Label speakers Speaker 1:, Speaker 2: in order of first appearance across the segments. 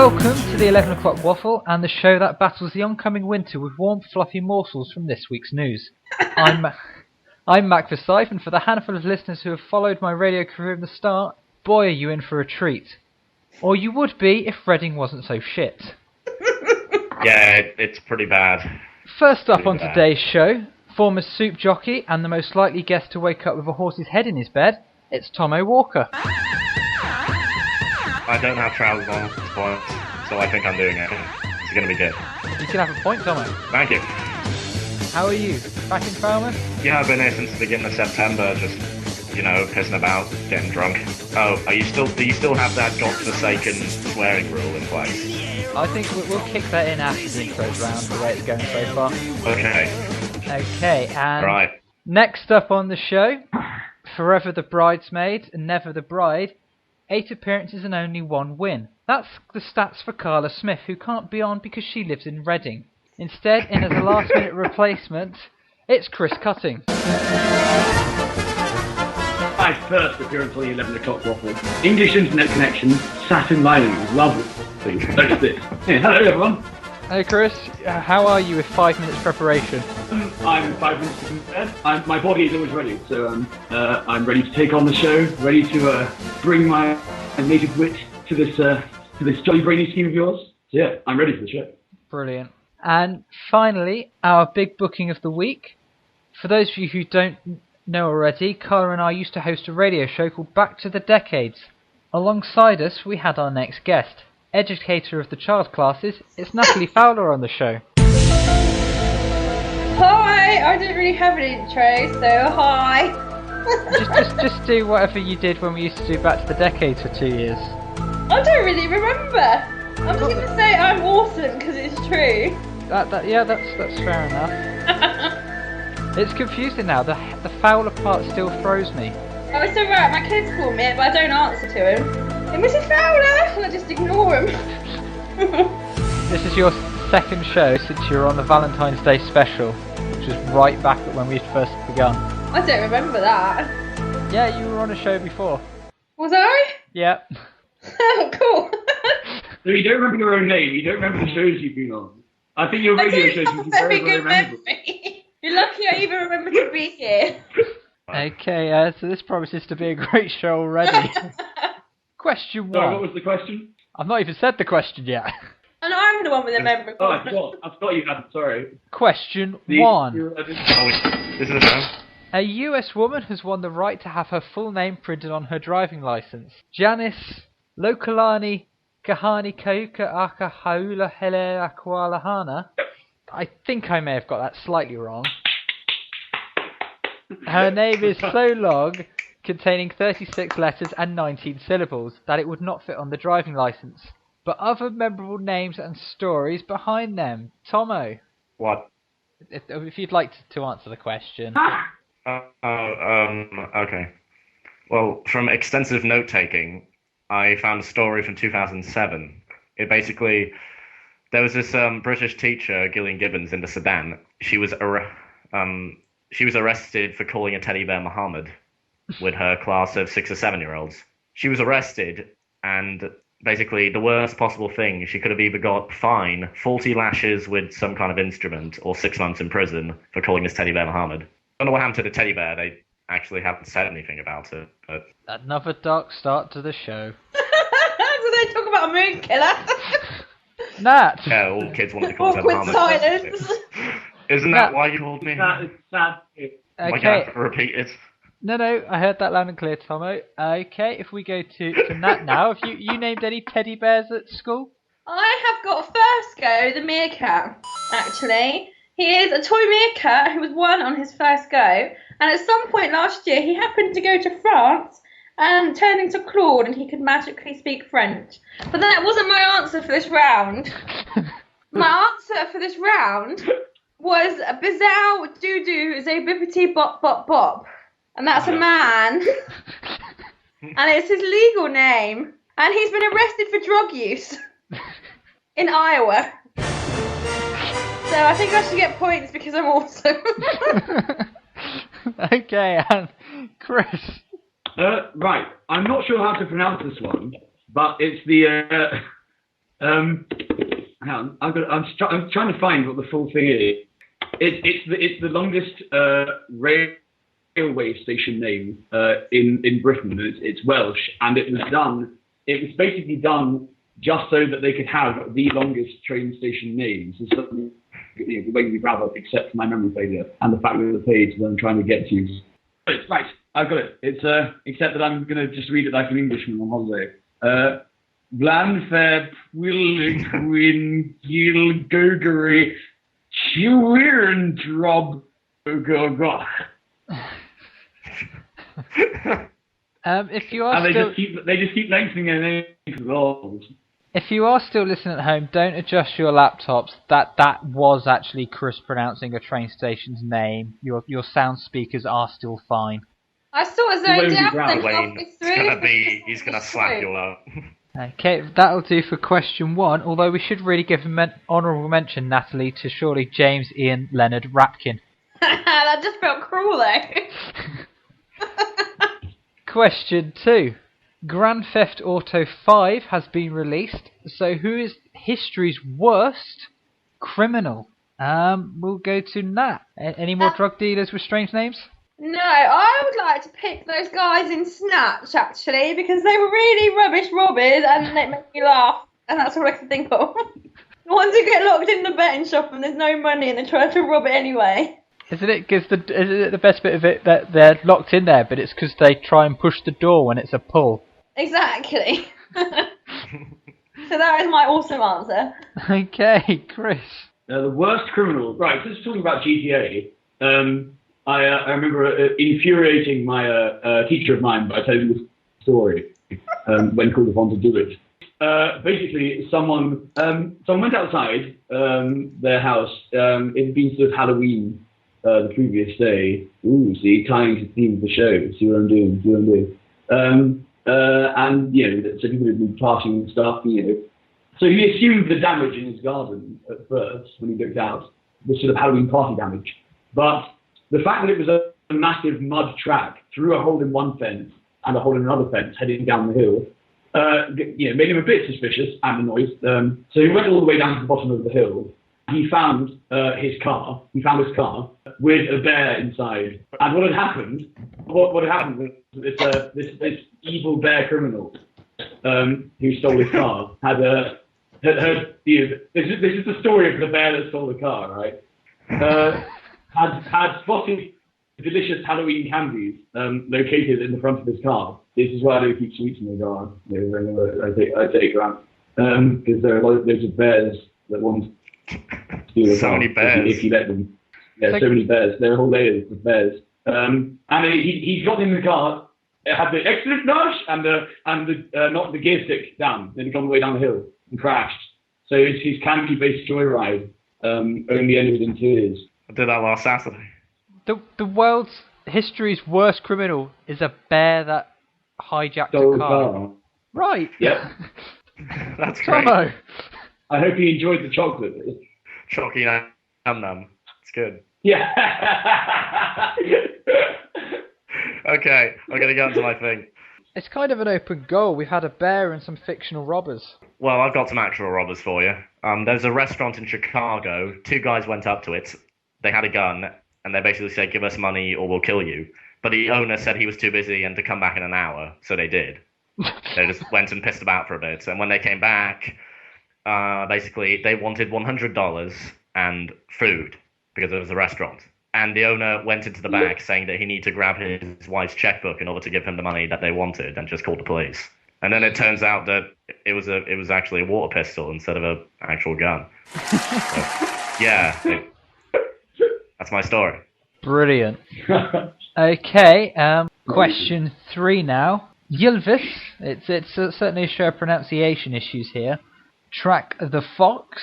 Speaker 1: Welcome to the 11 o'clock Waffle and the show that battles the oncoming winter with warm, fluffy morsels from this week's news. I'm Mac Forsyth, and for the handful of listeners who have followed my radio career from the start, boy are you in for a treat. Or you would be if Reading wasn't so shit.
Speaker 2: Yeah, it's pretty bad.
Speaker 1: First up on today's show, former soup jockey and the most likely guest to wake up with a horse's head in his bed, it's Tommo Walker.
Speaker 2: I don't have trousers on at this point, so I think I'm doing it. It's going to be good.
Speaker 1: You can have a point, Tommo.
Speaker 2: Thank you.
Speaker 1: How are you? Back in Falmouth?
Speaker 2: Yeah, I've been here since the beginning of September, just, pissing about, getting drunk. Oh, do you still have that godforsaken swearing rule in place?
Speaker 1: I think we'll kick that in after the intro's round, the way it's going so far. Okay, and
Speaker 2: right.
Speaker 1: Next up on the show, forever the bridesmaid and never the bride, 8 appearances and only 1 win. That's the stats for Carla Smith, who can't be on because she lives in Reading. Instead, in as a last-minute replacement, it's Chris Cutting.
Speaker 3: My first appearance on the 11 o'clock Waffle. English internet connection, satin lining, lovely. That's it. Hey, hello everyone.
Speaker 1: Hey Chris, how are you with 5 minutes preparation?
Speaker 3: I'm 5 minutes prepared. My body is always ready, so I'm ready to take on the show, ready to bring my native wit to this jolly brainy scheme of yours. So yeah, I'm ready for the show.
Speaker 1: Brilliant. And finally, our big booking of the week. For those of you who don't know already, Carla and I used to host a radio show called Back to the Decades. Alongside us, we had our next guest. Educator of the child classes, it's Natalie Fowler on the show.
Speaker 4: Hi! I didn't really have an intro, so hi!
Speaker 1: just do whatever you did when we used to do Back to the Decades for 2 years.
Speaker 4: I don't really remember. I'm just going to say I'm awesome because it's true.
Speaker 1: That's fair enough. It's confusing now. The Fowler part still throws me.
Speaker 4: Oh, it's alright. My kids call me it, but I don't answer to him. Hey, Mrs. Fowler! And I just ignore him.
Speaker 1: This is your second show since you were on the Valentine's Day special, which was right back at when we had first begun.
Speaker 4: I don't remember that.
Speaker 1: Yeah, you were on a show before.
Speaker 4: Was I?
Speaker 1: Yeah.
Speaker 4: Oh, cool.
Speaker 3: So you don't remember your own name, you don't remember the shows you've been on. I think your radio shows would be very, very memorable.
Speaker 4: You're lucky I even remember to be here.
Speaker 1: Okay, so this promises to be a great show already. Question 1.
Speaker 3: Sorry, what was the question?
Speaker 1: I've not even said the question yet.
Speaker 4: And I'm the one with the memory.
Speaker 3: Oh, I forgot you had, sorry.
Speaker 1: Question 1.
Speaker 2: This is a show.
Speaker 1: A US woman has won the right to have her full name printed on her driving license. Janice Lokalani Kahani Kauka Aka Haula Hele Akwalahana. I think I may have got that slightly wrong. Her name is so long, containing 36 letters and 19 syllables, that it would not fit on the driving license. But other memorable names and stories behind them. Tommo.
Speaker 2: What?
Speaker 1: If you'd like to answer the question.
Speaker 2: Okay. Well, from extensive note-taking, I found a story from 2007. It basically... There was this British teacher, Gillian Gibbons, in the Sudan. She was arrested for calling a teddy bear Muhammad with her class of 6 or 7-year-olds. She was arrested, and basically the worst possible thing, she could have either got fine, 40 lashes with some kind of instrument, or 6 months in prison for calling this teddy bear Muhammad. I don't know what happened to the teddy bear. They actually haven't said anything about it. But
Speaker 1: another dark start to the show.
Speaker 4: So they talk about a moon killer.
Speaker 2: Nat! Yeah, all kids want to call them Muhammad.
Speaker 4: Silence.
Speaker 2: Isn't that why you called me?
Speaker 3: That is sad.
Speaker 1: Okay.
Speaker 2: Am I going to have to repeat it?
Speaker 1: No, I heard that loud and clear, Tommo. Okay, if we go to Nat now, have you named any teddy bears at school?
Speaker 4: I have got first go, the meerkat, actually. He is a toy meerkat who was won on his first go, and at some point last year he happened to go to France and turn into Claude, and he could magically speak French. But that wasn't my answer for this round. My answer for this round was Bizarre Doo-Doo Zay Bippity Bop Bop Bop. And that's a man. And it's his legal name. And he's been arrested for drug use in Iowa. So I think I should get points because I'm awesome.
Speaker 1: Okay, and Chris.
Speaker 3: Right, I'm not sure how to pronounce this one, but it's the Hang on, I'm trying to find what the full thing is. It's the longest railway station name in Britain. It's Welsh, and it was basically done just so that they could have the longest train station names. It's something that made me proud of, except for my memory failure and the fact that the page that I'm trying to get to. Right, I've got it. It's except that I'm going to just read it like an Englishman on holiday. Blanfeb Wilwin Gil Gogari Chewirn Drob Gogoch.
Speaker 1: If you are
Speaker 3: they just keep lengthening their names for vowels.
Speaker 1: If you are still listening at home, don't adjust your laptops. That was actually Chris pronouncing a train station's name. Your sound speakers are still fine.
Speaker 4: I saw it zoned out.
Speaker 2: Wayne, he's gonna slap you up.
Speaker 1: Okay, that'll do for question 1. Although we should really give an honourable mention, Natalie, to surely James Ian Leonard Rapkin.
Speaker 4: That just felt cruel, though.
Speaker 1: Question 2. Grand Theft Auto 5 has been released, so who is history's worst criminal? We'll go to Nat. Any more drug dealers with strange names?
Speaker 4: No, I would like to pick those guys in Snatch, actually, because they were really rubbish robbers and they make me laugh, and that's all I can think of. The ones who get locked in the betting shop and there's no money and they try to rob it anyway.
Speaker 1: Isn't it the best bit of it that they're locked in there, but it's because they try and push the door when it's a pull?
Speaker 4: Exactly. So that is my awesome answer.
Speaker 1: Okay, Chris.
Speaker 3: The worst criminal. Right, just talking about GTA. I remember infuriating my teacher of mine by telling this story when called upon to do it. Basically, someone went outside their house. It had been sort of Halloween the previous day. Ooh, see, tying to the theme of the show. See what I'm doing? And so people had been partying and stuff. So he assumed the damage in his garden at first when he looked out, the sort of Halloween party damage, but the fact that it was a massive mud track through a hole in one fence and a hole in another fence heading down the hill, made him a bit suspicious and annoyed. So he went all the way down to the bottom of the hill. He found his car. He found his car with a bear inside. And what had happened was this evil bear criminal who stole his car had heard. This is the story of the bear that stole the car, right? Had spotted delicious Halloween candies located in the front of his car. This is why I don't keep sweets in the car. I take around because there are loads of bears that want to steal the car.
Speaker 2: So many bears.
Speaker 3: If you let them. Yeah, so many bears. There are whole layers of bears. And he got in the car. It had the excellent nudge and knocked the gear stick down. Then he got all the way down the hill and crashed. So his candy-based joyride only ended in tears.
Speaker 2: I did that last Saturday.
Speaker 1: The world's history's worst criminal is a bear that hijacked
Speaker 3: Stole
Speaker 1: a car. Right.
Speaker 3: Yep.
Speaker 2: That's great.
Speaker 1: Tommo.
Speaker 3: I hope he enjoyed the chocolate.
Speaker 2: Chalky num. It's good.
Speaker 3: Yeah.
Speaker 2: Okay, I'm going to get onto my thing.
Speaker 1: It's kind of an open goal. We've had a bear and some fictional robbers.
Speaker 2: Well, I've got some actual robbers for you. There's a restaurant in Chicago. 2 guys went up to it. They had a gun, and they basically said, give us money or we'll kill you. But the owner said he was too busy and to come back in an hour, so they did. They just went and pissed about for a bit. And when they came back, basically, they wanted $100 and food, because it was a restaurant. And the owner went into the back saying that he needed to grab his wife's checkbook in order to give him the money that they wanted, and just called the police. And then it turns out that it was actually a water pistol instead of an actual gun. So, yeah, that's my story.
Speaker 1: Brilliant. Okay, question 3 now. Ylvis, it's certainly a show of pronunciation issues here. Track the Fox,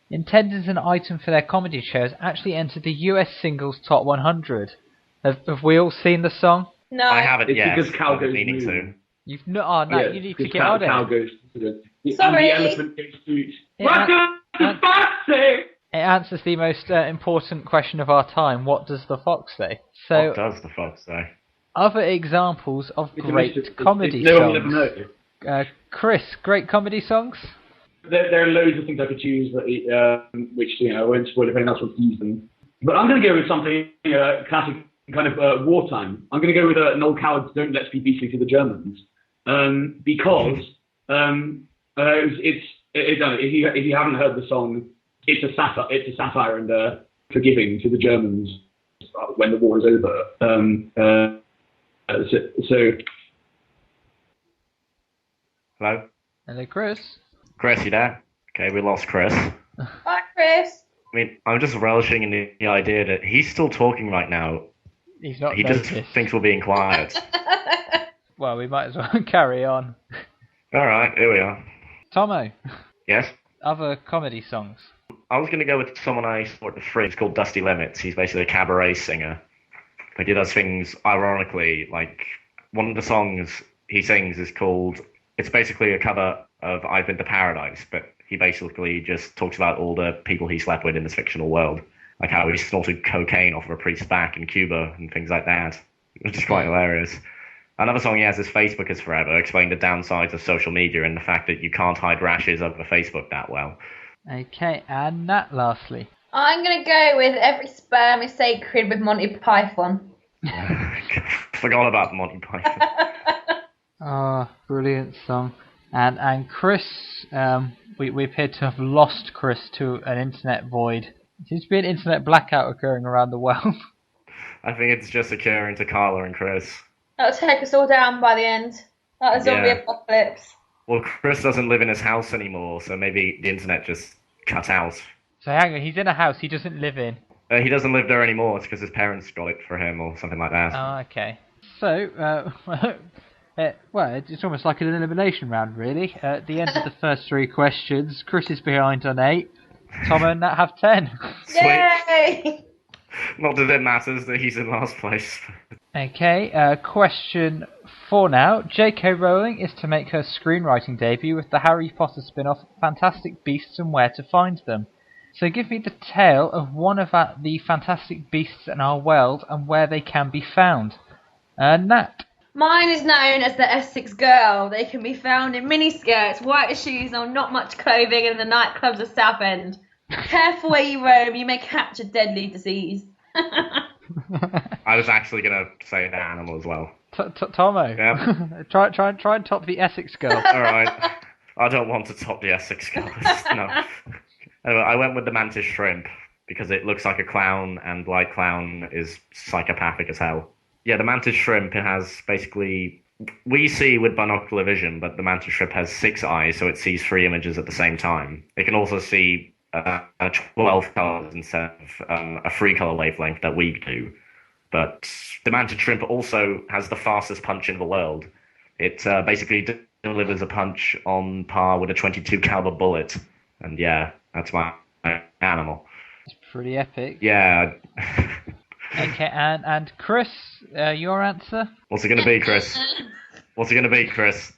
Speaker 1: intended as an item for their comedy shows, actually entered the US Singles Top 100. Have we all seen the song?
Speaker 4: No.
Speaker 2: I haven't
Speaker 3: It's
Speaker 2: yet.
Speaker 3: because cow
Speaker 2: I'm
Speaker 3: goes
Speaker 2: meaning
Speaker 3: moo.
Speaker 2: to.
Speaker 1: You've no. Oh no, you need to get out
Speaker 3: cow
Speaker 1: of it.
Speaker 3: goes to the,
Speaker 4: Sorry.
Speaker 3: And the elephant goes to
Speaker 1: Yeah,
Speaker 3: welcome to Foxy!
Speaker 1: It answers the most important question of our time. What does the fox say? So,
Speaker 2: What does the fox say?
Speaker 1: other examples of
Speaker 3: It's
Speaker 1: great
Speaker 3: it's
Speaker 1: comedy
Speaker 3: no one will ever
Speaker 1: songs.
Speaker 3: know.
Speaker 1: Chris, great comedy songs?
Speaker 3: there are loads of things I could choose, but which I won't spoil if anyone else wants to use them. But I'm going to go with something classic, kind of wartime. I'm going to go with "Noel Coward's Don't Let's Be Beastly to the Germans," because if you haven't heard the song, it's a satire and forgiving to the Germans when the war is over. So.
Speaker 2: Hello?
Speaker 1: Hello, Chris.
Speaker 2: Chris, you there? Okay, we lost Chris.
Speaker 4: Bye, Chris.
Speaker 2: I mean, I'm just relishing in the idea that he's still talking right now.
Speaker 1: He's not
Speaker 2: He
Speaker 1: noticed.
Speaker 2: just thinks we're being quiet.
Speaker 1: Well, we might as well carry on.
Speaker 2: Alright, here we are.
Speaker 1: Tommo,
Speaker 2: Yes?
Speaker 1: other comedy songs.
Speaker 2: I was going to go with someone I saw at the Fringe. It's called Dusty Limits. He's basically a cabaret singer. But he does things ironically. Like, one of the songs he sings is called... It's basically a cover of I've Been to Paradise, but he basically just talks about all the people he slept with in this fictional world. Like how he snorted cocaine off of a priest's back in Cuba and things like that. Which is quite hilarious. Another song he has is Facebook is Forever, explaining the downsides of social media and the fact that you can't hide rashes over Facebook that well.
Speaker 1: Okay, and Nat, lastly.
Speaker 4: I'm going to go with Every Sperm is Sacred with Monty Python.
Speaker 2: Forgot about Monty Python.
Speaker 1: Brilliant song. And Chris, we appear to have lost Chris to an internet void. There seems to be an internet blackout occurring around the world.
Speaker 2: I think it's just occurring to Carla and Chris.
Speaker 4: That'll take us all down by the end. Like a zombie apocalypse.
Speaker 2: Well, Chris doesn't live in his house anymore, so maybe the internet just cut out.
Speaker 1: So hang on, he's in a house he doesn't live in.
Speaker 2: He doesn't live there anymore. It's because his parents got it for him or something like that.
Speaker 1: Oh, okay. So, well, it's almost like an elimination round, really. At the end of the first 3 questions, Chris is behind on 8. Tom and Nat have 10.
Speaker 2: Sweet.
Speaker 4: Yay!
Speaker 2: Not that it matters that he's in last place.
Speaker 1: Okay, question 4 now. J.K. Rowling is to make her screenwriting debut with the Harry Potter spin-off Fantastic Beasts and Where to Find Them. So give me the tale of one of the fantastic beasts in our world and where they can be found. Nat.
Speaker 4: Mine is known as the Essex Girl. They can be found in miniskirts, white shoes, and not much clothing in the nightclubs of Southend. Careful where you roam, you may catch a deadly disease.
Speaker 2: I was actually going to say an animal as well.
Speaker 1: Tommo.
Speaker 2: Yeah.
Speaker 1: try and top the Essex Girl.
Speaker 2: Alright. I don't want to top the Essex Girl. No. Anyway, I went with the mantis shrimp because it looks like a clown and like clown is psychopathic as hell. Yeah, the mantis shrimp, it has basically... We see with binocular vision, but the mantis shrimp has 6 eyes, so it sees 3 images at the same time. It can also see 12 colours instead of a 3-colour wavelength that we do. But the mantis shrimp also has the fastest punch in the world. It basically delivers a punch on par with a .22 caliber bullet. And yeah, that's my animal.
Speaker 1: It's pretty epic.
Speaker 2: Yeah.
Speaker 1: Okay, and Chris, your answer?
Speaker 2: What's it going to be, Chris? What's it going to be, Chris?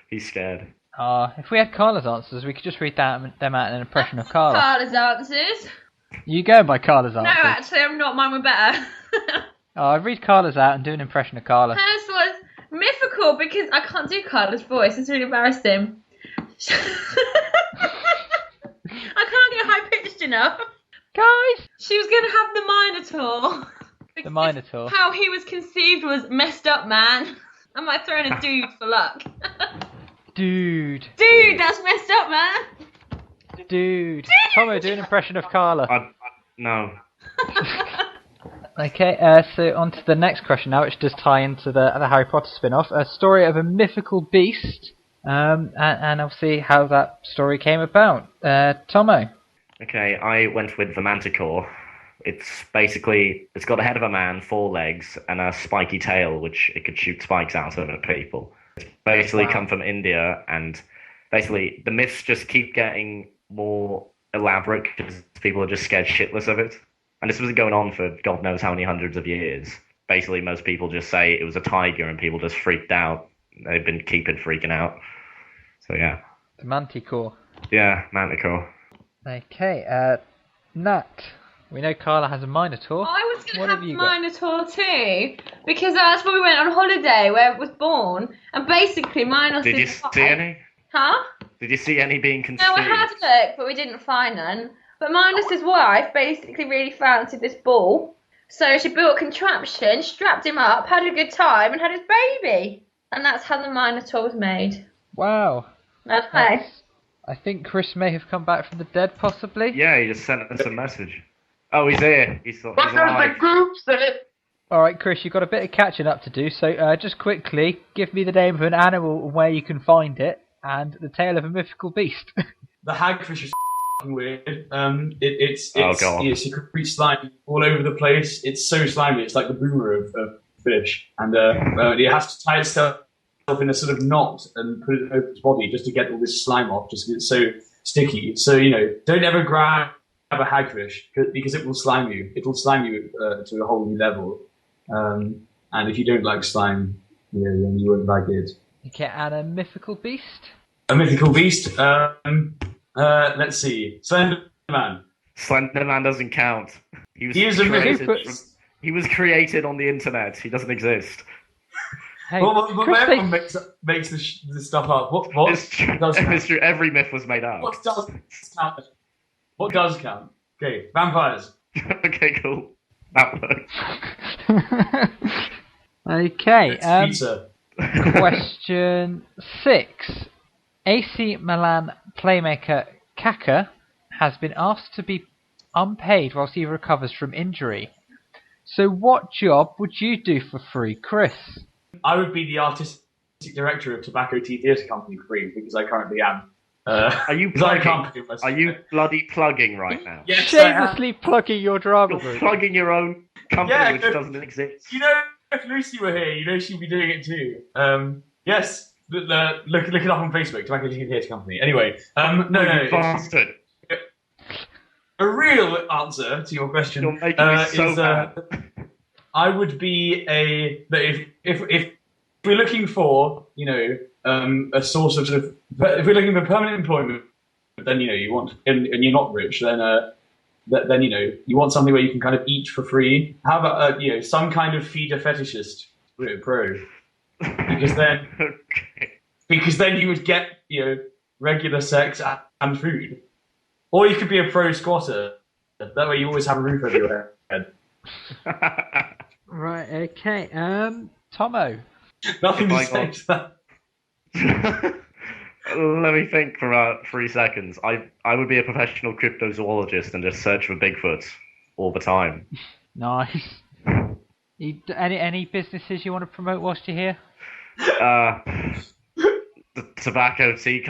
Speaker 2: He's scared.
Speaker 1: If we had Carla's answers, we could just read them out in an impression of Carla.
Speaker 4: Carla's answers.
Speaker 1: You go by Carla's answers.
Speaker 4: No, actually, I'm not. Mine were better.
Speaker 1: Read Carla's out and do an impression of Carla.
Speaker 4: Hers was mythical because I can't do Carla's voice. It's really embarrassing. I can't get high pitched enough.
Speaker 1: Guys!
Speaker 4: She was going to have the Minotaur.
Speaker 1: The Minotaur.
Speaker 4: How he was conceived was messed up, man. I might throw in a dude for luck.
Speaker 1: Dude,
Speaker 4: that's messed up, man.
Speaker 1: Dude. Tommo, do an impression of Carla.
Speaker 2: No.
Speaker 1: Okay, so on to the next question now, which does tie into the Harry Potter spin-off. A story of a mythical beast, and obviously how that story came about. Tommo.
Speaker 2: Okay, I went with the manticore. It's got the head of a man, 4 legs, and a spiky tail, which it could shoot spikes out of at people. It's basically come from India, and basically the myths just keep getting more elaborate because people are just scared shitless of it. And this was going on for God knows how many hundreds of years. Basically, most people just say it was a tiger, and people just freaked out. They've been freaking out. So yeah.
Speaker 1: The Manticore.
Speaker 2: Yeah, manticore.
Speaker 1: Okay, Nat. We know Carla has a Minotaur.
Speaker 4: I was going to have
Speaker 1: a
Speaker 4: Minotaur too, because that's where we went on holiday, where it was born, and basically Minotaur.
Speaker 2: Did you see any?
Speaker 4: Huh?
Speaker 2: Did you see any being
Speaker 4: No,
Speaker 2: consumed?
Speaker 4: I had a look, but we didn't find none. But Minus's wife basically really fancied this ball. So she built a contraption, strapped him up, had a good time, and had his baby. And that's how the Minotaur was made.
Speaker 1: Wow.
Speaker 4: Okay.
Speaker 1: I think Chris may have come back from the dead, possibly.
Speaker 2: Yeah, he just sent us a message. Oh, he's here. He's
Speaker 3: What does
Speaker 2: alive.
Speaker 3: the group say?
Speaker 1: All right, Chris, you've got a bit of catching up to do. So just quickly, give me the name of an animal and where you can find it, and the tale of a mythical beast.
Speaker 3: The hagfish is weird. It's
Speaker 2: God.
Speaker 3: a secret slime all over the place. It's so slimy. It's like the boomer of fish, and it has to tie itself in a sort of knot and put it over its body just to get all this slime off, just because it's so sticky. So don't ever grab a hagfish because it will slime you. It will slime you to a whole new level. And if you don't like slime, then you won't like it.
Speaker 1: Okay, and a mythical beast?
Speaker 3: A mythical beast. Let's see. Slenderman.
Speaker 2: Slenderman doesn't count. He was created on the internet. He doesn't exist.
Speaker 1: Hey,
Speaker 3: But
Speaker 1: Chris,
Speaker 3: everyone makes this stuff up. What
Speaker 2: It's true.
Speaker 3: does count?
Speaker 2: It's true. Every myth was made up.
Speaker 3: What does count? What does count? Okay, vampires.
Speaker 2: Okay, cool. That works.
Speaker 1: Okay,
Speaker 3: Pizza.
Speaker 1: question 6. AC Milan playmaker Kaka has been asked to be unpaid whilst he recovers from injury. So what job would you do for free, Chris?
Speaker 3: I would be the artistic director of Tobacco Tea Theatre Company for free because I currently am.
Speaker 2: Are you
Speaker 3: because I
Speaker 2: plugging?
Speaker 3: can't do myself.
Speaker 2: Are you bloody plugging right now?
Speaker 3: Yes, I am.
Speaker 1: Shamelessly plugging your drama
Speaker 2: You're
Speaker 1: group.
Speaker 2: plugging your own company,
Speaker 3: Yeah,
Speaker 2: which
Speaker 3: good.
Speaker 2: doesn't exist.
Speaker 3: If Lucy were here, she'd be doing it too. Yes, look it up on Facebook, Tobacco Tea Theatre Company. Anyway,
Speaker 2: You
Speaker 3: no.
Speaker 2: bastard.
Speaker 3: A real answer to your question
Speaker 2: You're making me so
Speaker 3: is
Speaker 2: bad.
Speaker 3: I would be if we're looking for a source of if we're looking for permanent employment, then you want and you're not rich, then you want something where you can kind of eat for free. How about some kind of feeder fetishist pro? Because then you would get regular sex and food. Or you could be a pro squatter. That way you always have a roof over your head.
Speaker 1: Right, okay. Tommo.
Speaker 3: Nothing to
Speaker 2: If I
Speaker 3: say
Speaker 2: got-
Speaker 3: to that.
Speaker 2: Let me think for about 3 seconds. I would be a professional cryptozoologist and just search for Bigfoots all the time.
Speaker 1: Nice. Any businesses you want to promote whilst you're here?
Speaker 2: The tobacco tea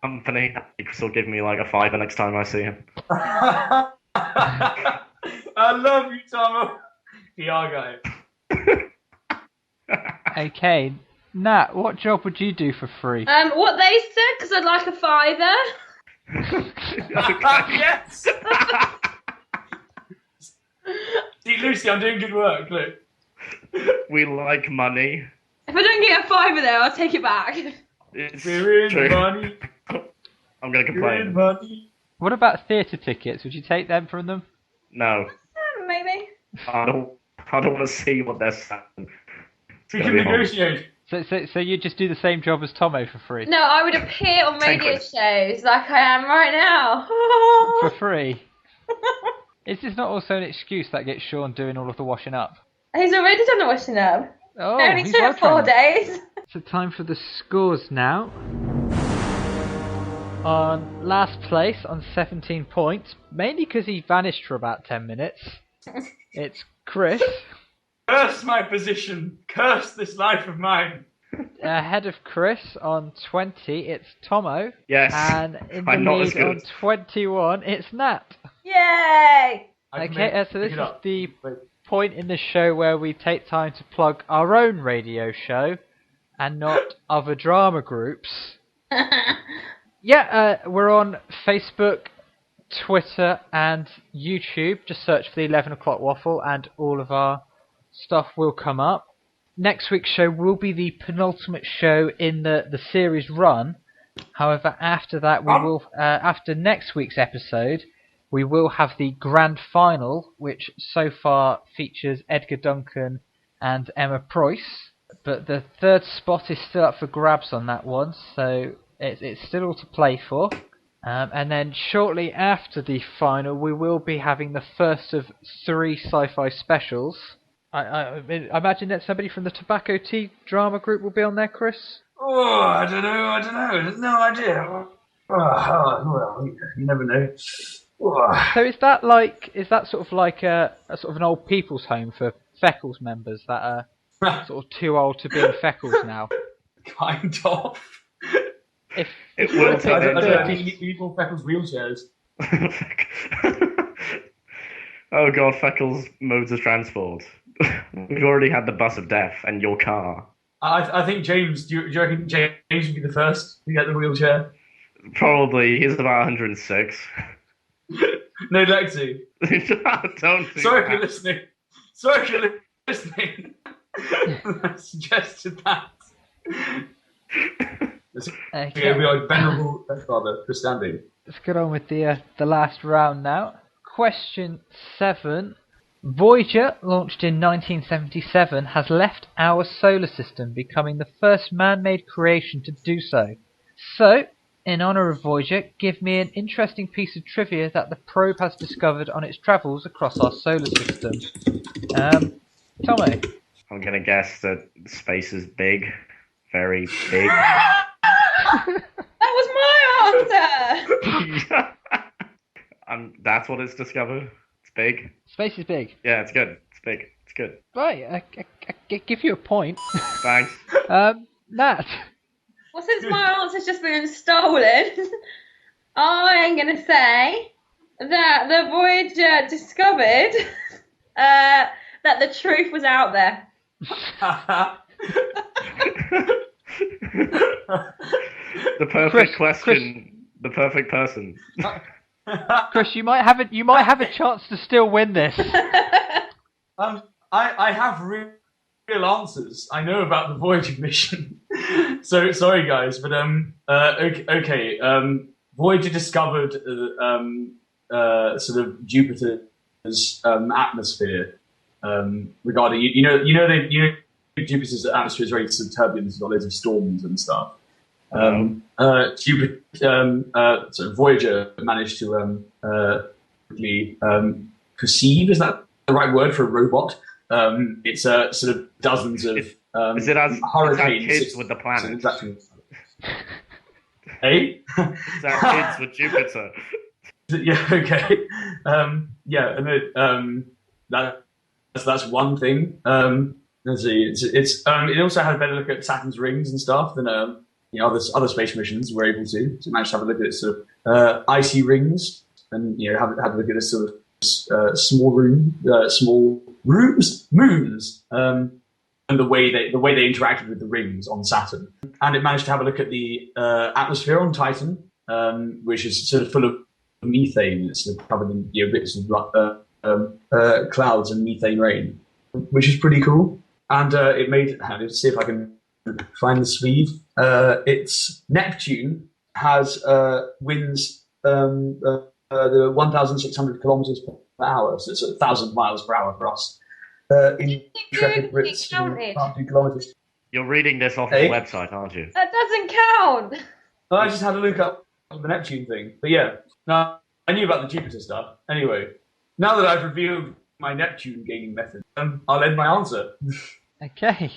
Speaker 2: company. He'll give me like a $5 next time I see him.
Speaker 3: I love you, Tommo. PR guy.
Speaker 1: Okay. Nat, what job would you do for free?
Speaker 4: What they said, because I'd like a $5.
Speaker 3: Yes. See, Lucy, I'm doing good work. Look.
Speaker 2: We like money.
Speaker 4: If I don't get a $5 there, I'll take it back.
Speaker 2: It's
Speaker 3: We're in
Speaker 2: true.
Speaker 3: money.
Speaker 2: I'm going to
Speaker 3: We're in
Speaker 2: complain.
Speaker 3: money.
Speaker 1: What about theatre tickets? Would you take them from them?
Speaker 2: No.
Speaker 4: Maybe.
Speaker 2: I don't want to see what they're saying. It's
Speaker 3: We
Speaker 2: gonna
Speaker 3: can
Speaker 2: be horrible.
Speaker 3: negotiate.
Speaker 1: So you just do the same job as Tommo for free?
Speaker 4: No, I would appear on
Speaker 2: 10
Speaker 4: radio
Speaker 2: quid.
Speaker 4: shows like I am right now.
Speaker 1: For free? Is this not also an excuse that gets Sean doing all of the washing up?
Speaker 4: He's already done the washing up.
Speaker 1: Oh,
Speaker 4: It only
Speaker 1: he's
Speaker 4: took
Speaker 1: well
Speaker 4: 4
Speaker 1: trained.
Speaker 4: days.
Speaker 1: So time for the scores now. On last place on 17 points, mainly because he vanished for about 10 minutes, it's Chris.
Speaker 3: Curse my position. Curse this life of mine.
Speaker 1: Ahead of Chris on 20, it's Tommo.
Speaker 2: Yes.
Speaker 1: And in the
Speaker 2: I'm not as
Speaker 1: lead on
Speaker 2: good.
Speaker 1: 21, it's Nat.
Speaker 4: Yay!
Speaker 3: I can
Speaker 1: Okay, so
Speaker 3: pick
Speaker 1: this
Speaker 3: it
Speaker 1: is
Speaker 3: up.
Speaker 1: the
Speaker 3: Wait.
Speaker 1: point in the show where we take time to plug our own radio show and not other drama groups. Yeah, we're on Facebook, Twitter, and YouTube. Just search for the 11 o'clock Waffle and all of our stuff will come up. Next week's show will be the penultimate show in the series run. However, after that, we will after next week's episode, we will have the grand final, which so far features Edgar Duncan and Emma Preuss. But the third spot is still up for grabs on that one, so It's still all to play for. And then shortly after the final, we will be having the first of 3 sci-fi specials. I imagine that somebody from the Tobacco Tea drama group will be on there, Chris?
Speaker 3: Oh, I don't know. No idea. Well, you never know.
Speaker 1: So is that sort of like a sort of an old people's home for Feckles members that are sort of too old to be in Feckles now?
Speaker 3: Kind of.
Speaker 1: If
Speaker 2: It
Speaker 1: you
Speaker 2: will
Speaker 1: were to take
Speaker 2: turn
Speaker 1: the
Speaker 2: into-
Speaker 3: I think you need more Feckles wheelchairs.
Speaker 2: Oh god, Feckles modes of transport. We've already had the bus of death and your car.
Speaker 3: I think James. Do you reckon James would be the first to get the wheelchair?
Speaker 2: Probably. He's about 106.
Speaker 3: No, Lexi.
Speaker 2: Don't do
Speaker 3: Sorry
Speaker 2: that.
Speaker 3: if you're listening. Sorry if you're listening. I suggested that.
Speaker 1: Okay,
Speaker 3: We are venerable father for standing.
Speaker 1: let's get on with the last round now. Question 7. Voyager, launched in 1977, has left our solar system, becoming the first man-made creation to do so. So, in honour of Voyager, give me an interesting piece of trivia that the probe has discovered on its travels across our solar system. Tommo.
Speaker 2: I'm gonna guess that space is big. Very big.
Speaker 4: That was my answer.
Speaker 2: That's what it's discovered. It's big.
Speaker 1: Space is big.
Speaker 2: Yeah, it's good. It's big. It's good.
Speaker 1: Right, I give you a point.
Speaker 2: Thanks.
Speaker 1: Nat.
Speaker 4: Well, since my answer's just been stolen, I'm going to say that the Voyager discovered that the truth was out there.
Speaker 2: The perfect question. The perfect person.
Speaker 1: Chris, you might have a chance to still win this.
Speaker 3: I have real answers. I know about the Voyager mission. So sorry, guys, but okay. Voyager discovered sort of Jupiter's atmosphere. Regarding Jupiter's atmosphere is very sort of turbulent. There's got loads of storms and stuff. Voyager managed to perceive, is that the right word for a robot? It's sort of dozens of
Speaker 2: Is it as
Speaker 3: hurricanes.
Speaker 2: kids with the planet?
Speaker 3: Exactly. Hey?
Speaker 2: Is that kids with Jupiter?
Speaker 3: Yeah, okay. Yeah, and that's one thing. Let's see. It also had a better look at Saturn's rings and stuff than other space missions were able to. So it managed to have a look at its sort of icy rings, and have a look at this sort of small moons, and the way they interacted with the rings on Saturn. And it managed to have a look at the atmosphere on Titan, which is sort of full of methane. It's sort of covered in bits of clouds and methane rain, which is pretty cool. And it made. Let's see if I can find the sleeve. It's Neptune has winds the 1,600 kilometers per hour, so it's 1,000 miles per hour for us. Intrepid Brits can't do kilometers.
Speaker 2: You're reading this off
Speaker 3: Hey?
Speaker 2: the website, aren't you?
Speaker 4: That doesn't count.
Speaker 3: I just had to look up the Neptune thing, but yeah. No, I knew about the Jupiter stuff. Anyway, now that I've revealed my Neptune gaining method, I'll end my answer.
Speaker 1: Okay.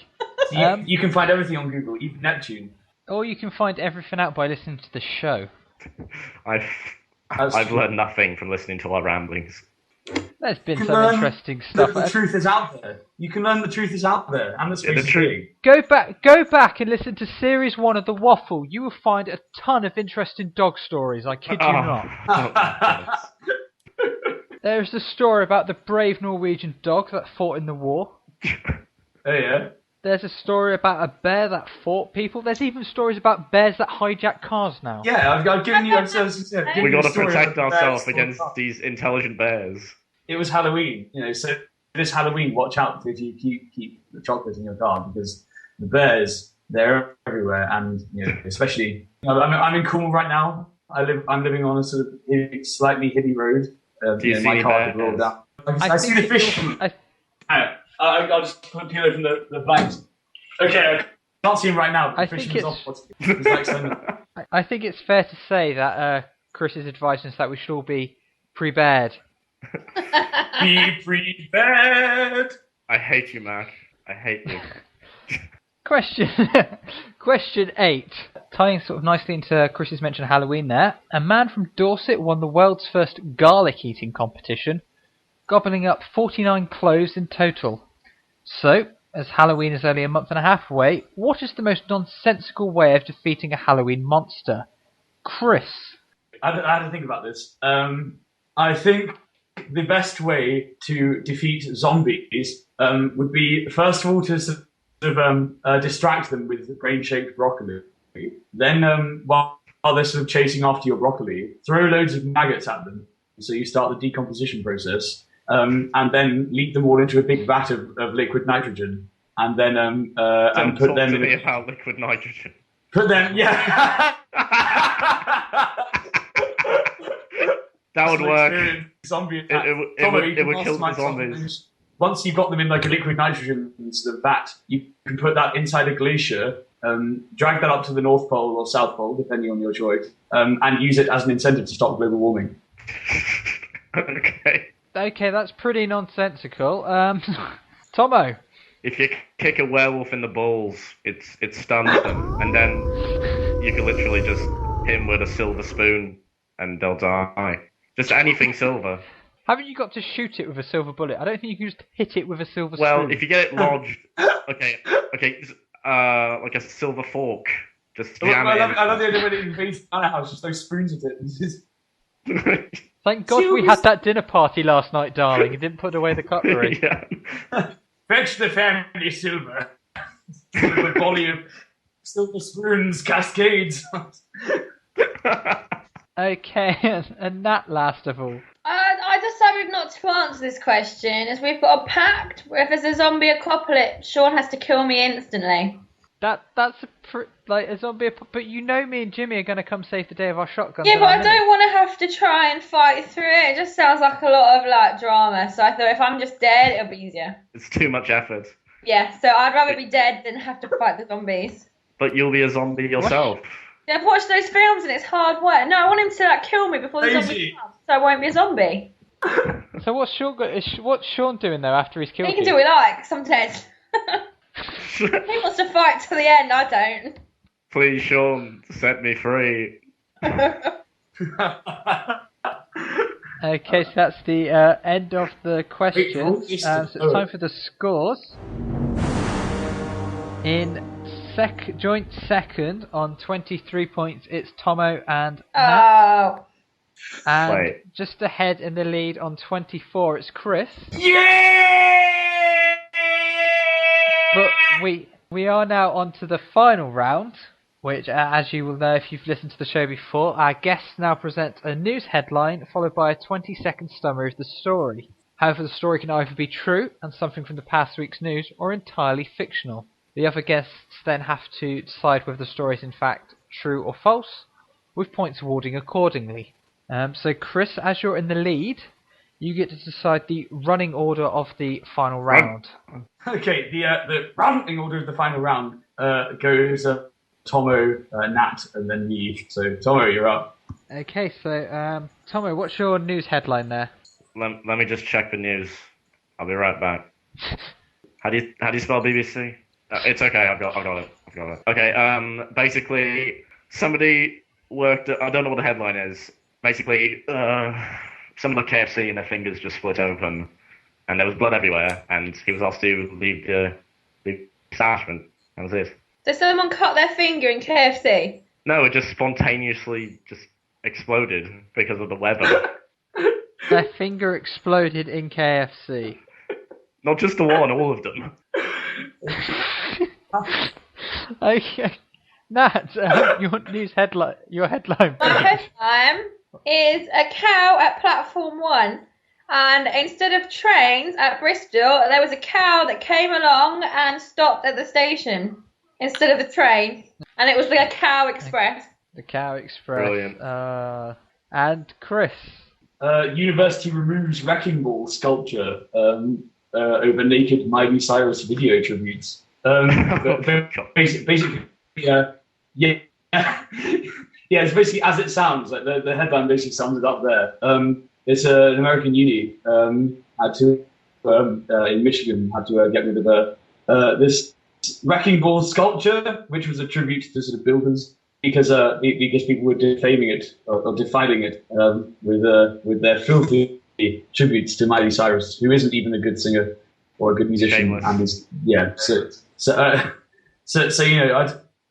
Speaker 3: So you can find everything on Google, even Neptune.
Speaker 1: Or you can find everything out by listening to the show.
Speaker 2: I've learned nothing from listening to our ramblings.
Speaker 1: There's been
Speaker 3: You
Speaker 1: some
Speaker 3: learn
Speaker 1: interesting
Speaker 3: The
Speaker 1: stuff.
Speaker 3: truth is out there. You can learn the truth is out there, and the space is big.
Speaker 1: Go back and listen to Series 1 of the Waffle. You will find a ton of interesting dog stories, I kid you not. There's a story about the brave Norwegian dog that fought in the war.
Speaker 3: Oh yeah.
Speaker 1: There's a story about a bear that fought people. There's even stories about bears that hijack cars now.
Speaker 3: Yeah, I've given you.
Speaker 2: We got to protect ourselves against these intelligent bears.
Speaker 3: It was Halloween, so this Halloween, watch out if you keep the chocolate in your car, because the bears, they're everywhere, and especially I'm in Cornwall right now. I'm living on a sort of slightly hilly road.
Speaker 2: Do you see
Speaker 3: my
Speaker 2: any
Speaker 3: car
Speaker 2: bears?
Speaker 3: rolled down. I see the fish. I'll just peel it from the blanks. Okay, Can't see him right now.
Speaker 1: I
Speaker 3: The
Speaker 1: think
Speaker 3: fisherman's
Speaker 1: it's-
Speaker 3: off. He's like standing-
Speaker 1: I think it's fair to say that Chris is advising us that we should all be prepared.
Speaker 3: Be prepared.
Speaker 2: I hate you, Mac. I hate you.
Speaker 1: Question 8. Tying sort of nicely into Chris's mention of Halloween there. A man from Dorset won the world's first garlic eating competition, gobbling up 49 cloves in total. So, as Halloween is only a month and a half away, what is the most nonsensical way of defeating a Halloween monster? Chris.
Speaker 3: I had to think about this. I think the best way to defeat zombies would be, first of all, to sort of distract them with grain-shaped broccoli. Then, while they're sort of chasing after your broccoli, throw loads of maggots at them, so you start the decomposition process, and then lead them all into a big vat of liquid nitrogen, and then and put
Speaker 2: talk
Speaker 3: them
Speaker 2: to
Speaker 3: in
Speaker 2: me about liquid nitrogen.
Speaker 3: Put them, yeah.
Speaker 2: That would work.
Speaker 3: Zombie
Speaker 2: It
Speaker 3: attack.
Speaker 2: would
Speaker 3: Tommo, you can
Speaker 2: kill the
Speaker 3: customize
Speaker 2: zombies.
Speaker 3: zombies. Once you've got them in like a liquid nitrogen sort of vat, you can put that inside a glacier, drag that up to the North Pole or South Pole, depending on your choice, and use it as an incentive to stop global warming.
Speaker 2: Okay.
Speaker 1: Okay, that's pretty nonsensical. Tommo.
Speaker 2: If you kick a werewolf in the balls, it stuns them, and then you can literally just hit them with a silver spoon, and they'll die. Just anything silver.
Speaker 1: Haven't you got to shoot it with a silver bullet? I don't think you can just hit it with a silver
Speaker 2: Well,
Speaker 1: spoon.
Speaker 2: if you get it lodged, okay, like a silver fork, just jam
Speaker 3: I
Speaker 2: it
Speaker 3: love the idea when it invades our house, just those spoons at it.
Speaker 2: in.
Speaker 1: Thank God we had that dinner party last night, darling. You didn't put away the cutlery.
Speaker 2: Yeah.
Speaker 3: Fetch the family silver. With a volley of silver spoons, cascades.
Speaker 1: Okay, and Nat last of all.
Speaker 4: I decided not to answer this question, as we've got a pact where if there's a zombie apocalypse, Sean has to kill me instantly.
Speaker 1: That's like a zombie, but you know me and Jimmy are going to come save the day of our shotguns.
Speaker 4: Yeah,
Speaker 1: in
Speaker 4: but
Speaker 1: a
Speaker 4: I
Speaker 1: minute.
Speaker 4: don't want to have to try and fight through it. It just sounds like a lot of like drama. So I thought if I'm just dead, it'll be easier.
Speaker 2: It's too much effort.
Speaker 4: Yeah, so I'd rather be dead than have to fight the zombies.
Speaker 2: But you'll be a zombie yourself.
Speaker 4: Yeah, I've watched those films and it's hard work. No, I want him to like kill me before the
Speaker 3: Lazy.
Speaker 4: zombie comes, so I won't be a zombie.
Speaker 1: So what's Sean doing though after he's killed
Speaker 4: He can
Speaker 1: you?
Speaker 4: do what he likes. I'm dead. He wants to fight to the end. I don't.
Speaker 2: Please, Sean, set me free.
Speaker 1: Okay, so that's the end of the questions. So it's time for the scores. In joint second on 23 points, it's Tommo and Nat.
Speaker 4: Oh.
Speaker 1: And
Speaker 2: Wait.
Speaker 1: just ahead in the lead on 24, it's Chris.
Speaker 3: Yeah!
Speaker 1: But we are now on to the final round, which, as you will know if you've listened to the show before, our guests now present a news headline followed by a 20-second summary of the story. However, the story can either be true and something from the past week's news, or entirely fictional. The other guests then have to decide whether the story is in fact true or false, with points awarding accordingly. So Chris, as you're in the lead, you get to decide the running order of the final round.
Speaker 3: Okay, the running order of the final round goes Tommo, Nat, and then me. So Tommo, you're up.
Speaker 1: Okay, so Tommo, what's your news headline there?
Speaker 2: Let me just check the news. I'll be right back. How do you spell BBC? It's okay. I've got it. Okay. Basically, somebody worked. I don't know what the headline is. Basically, some of the KFC and their fingers just split open, and there was blood everywhere. And he was asked to leave the establishment. That was it.
Speaker 4: So someone cut their finger in KFC?
Speaker 2: No, it just spontaneously just exploded because of the weather.
Speaker 1: Their finger exploded in KFC.
Speaker 2: Not just the one, all of them.
Speaker 1: Okay, Nat, your news headline. Your headline.
Speaker 4: My
Speaker 1: Please.
Speaker 4: headline is a cow at platform 1. And instead of trains at Bristol, there was a cow that came along and stopped at the station instead of the train. And it was like a cow express.
Speaker 1: The Cow Express.
Speaker 2: Brilliant.
Speaker 1: And Chris.
Speaker 3: University removes wrecking ball sculpture over naked Miley Cyrus video tributes. Basically, yeah. Yeah, it's basically as it sounds. Like the headline basically sums it up there. It's an American uni had to in Michigan had to get rid of this wrecking ball sculpture, which was a tribute to sort of builders, because people were defaming it or defiling it with their filthy tributes to Miley Cyrus, who isn't even a good singer or a good musician.
Speaker 2: Shameless.
Speaker 3: And is so you know,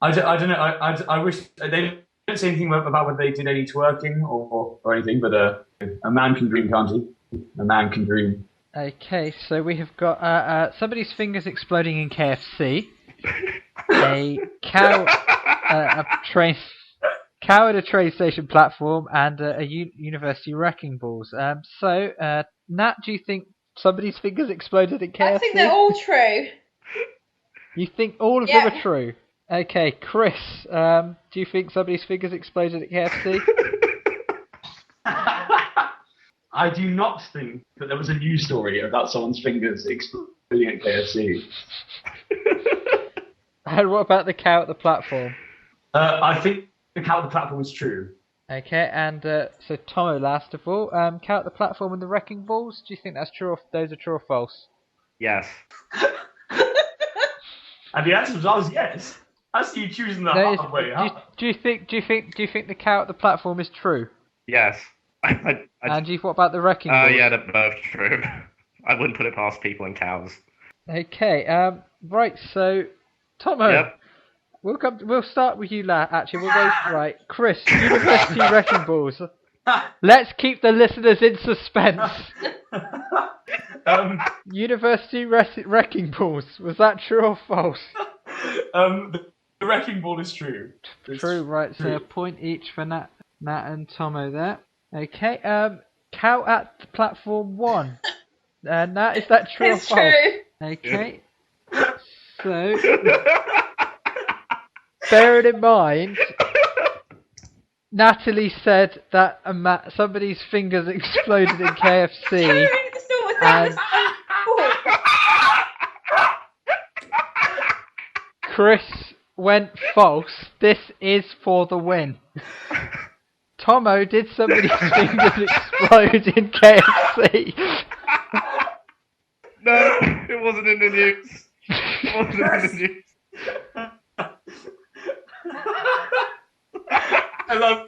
Speaker 3: I don't know. I wish they don't say anything about whether they did any twerking or anything, but a man can dream, can't he? A man can dream.
Speaker 1: Okay, so we have got somebody's fingers exploding in KFC, a cow, cow at a train station platform, and a university wrecking balls. So, Nat, do you think somebody's fingers exploded in KFC?
Speaker 4: I think they're all true.
Speaker 1: You think all of them are true? Okay, Chris, do you think somebody's fingers exploded at KFC?
Speaker 3: I do not think that there was a news story about someone's fingers exploding at KFC.
Speaker 1: And what about the cow at the platform?
Speaker 3: I think the cow at the platform is true.
Speaker 1: Okay, and so Tommo, last of all, cow at the platform and the wrecking balls. Do you think that's true? Or those are true or false?
Speaker 2: Yes.
Speaker 3: And the answer was yes. I see you choosing the hard way.
Speaker 1: Do you think the cow at the platform is true?
Speaker 2: Yes.
Speaker 1: And what about the wrecking balls?
Speaker 2: Yeah, they're both true. I wouldn't put it past people and cows.
Speaker 1: Okay, right, so Tommo,
Speaker 2: Yep.
Speaker 1: we'll start with you, actually. We'll go right. Chris, university wrecking balls. Let's keep the listeners in suspense. University wrecking balls. Was that true or false?
Speaker 3: The wrecking ball is true.
Speaker 1: True, right. So a point each for Nat and Tommo there. Okay. Cow at the platform 1. Nat, is that true or false?
Speaker 4: True.
Speaker 1: Okay. So, bearing in mind, Natalie said that somebody's fingers exploded in KFC. And Chris went false. This is for the win. Tommo, did somebody's fingers explode in KFC?
Speaker 2: No, it wasn't in the news. It wasn't in the news.
Speaker 3: I love.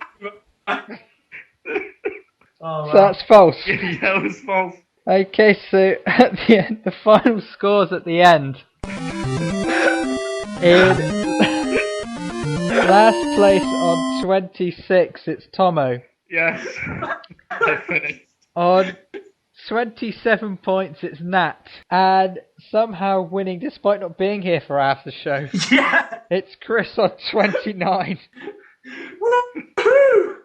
Speaker 1: So that's false.
Speaker 2: Yeah, it was false.
Speaker 1: Okay, so at the end, the final scores at the end. In last place on 26, it's Tommo.
Speaker 2: Yes. I finished.
Speaker 1: On 27 points, it's Nat. And somehow winning despite not being here for half the show.
Speaker 3: Yeah.
Speaker 1: It's Chris on 29.
Speaker 3: Woo-hoo!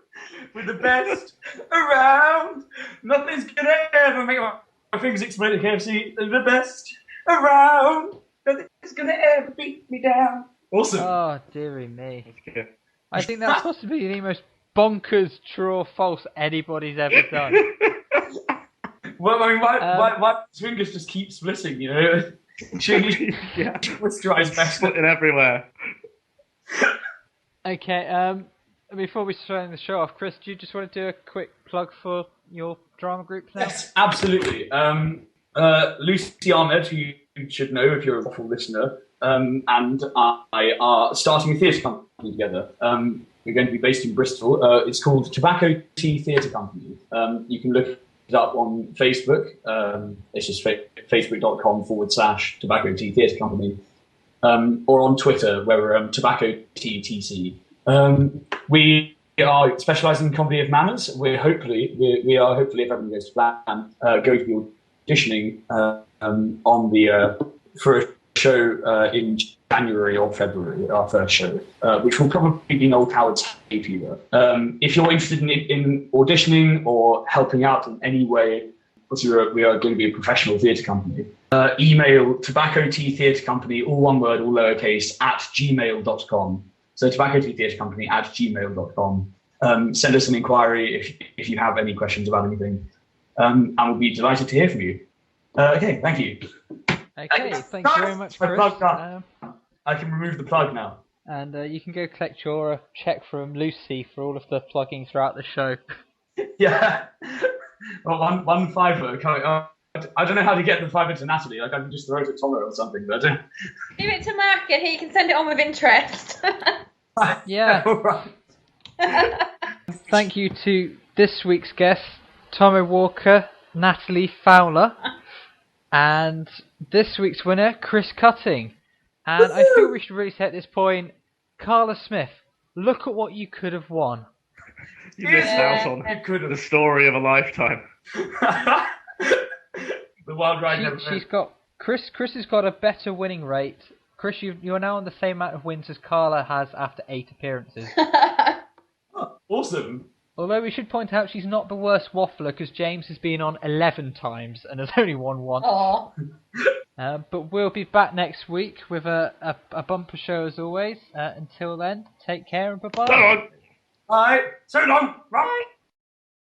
Speaker 3: With the best around. Nothing's gonna ever make my fingers explode at KFC. The best around. Nothing's gonna ever beat me down. Awesome.
Speaker 1: Oh, dearie me.
Speaker 2: That's good.
Speaker 1: I think that's possibly the most bonkers true or false anybody's ever done.
Speaker 3: Well, I mean, why fingers just keep splitting, you know?
Speaker 2: Yeah.
Speaker 3: Moisturize best.
Speaker 2: Splitting everywhere.
Speaker 1: Okay, before we start the show off, Chris, do you just want to do a quick plug for your drama group now?
Speaker 3: Yes, absolutely. Lucy Ahmed, who you should know if you're a Waffle listener, and I are starting a theatre company together. We're going to be based in Bristol. It's called Tobacco Tea Theatre Company. You can look it up on Facebook. It's just facebook.com/Tobacco Tea Theatre Company. Or on Twitter, where we're Tobacco Tea TC. We are specialising in comedy of manners. We are hopefully, if everything goes to plan, going to be auditioning for a show in January or February, our first show, which will probably be in Old Coward's Hay Fever. If you're interested in auditioning or helping out in any way, we are going to be a professional theatre company. Email Tobacco Tea Theatre Company, all one word, all lowercase, @gmail.com. So Tobacco Tea Theatre Company @gmail.com. Send us an inquiry if you have any questions about anything, and we'll be delighted to hear from you. Okay, thank you.
Speaker 1: Okay, thank you very much,
Speaker 3: My
Speaker 1: Chris.
Speaker 3: plug's done. I can remove the plug now.
Speaker 1: And you can go collect your check from Lucy for all of the plugging throughout the show.
Speaker 3: Yeah. Well, one fiver coming. I don't know how to get the fiver to Natalie. Like, I can just throw it at Tommo or something, but I don't.
Speaker 4: Give it to Mark and he can send it on with interest.
Speaker 1: Yeah.
Speaker 3: All right.
Speaker 1: Thank you to this week's guests, Tommo Walker, Natalie Fowler, and this week's winner, Chris Cutting. And I feel we should really say at this point, Carla Smith, look at what you could have won.
Speaker 2: You missed out on the story of a lifetime.
Speaker 3: The wild ride never
Speaker 1: She's got Chris has got a better winning rate. Chris, you're now on the same amount of wins as Carla has after 8 appearances.
Speaker 3: Awesome.
Speaker 1: Although we should point out she's not the worst waffler because James has been on 11 times and has only won once.
Speaker 4: Aw.
Speaker 1: But we'll be back next week with a bumper show as always. Until then, take care and bye-bye.
Speaker 2: So long.
Speaker 3: All right. So long. Right.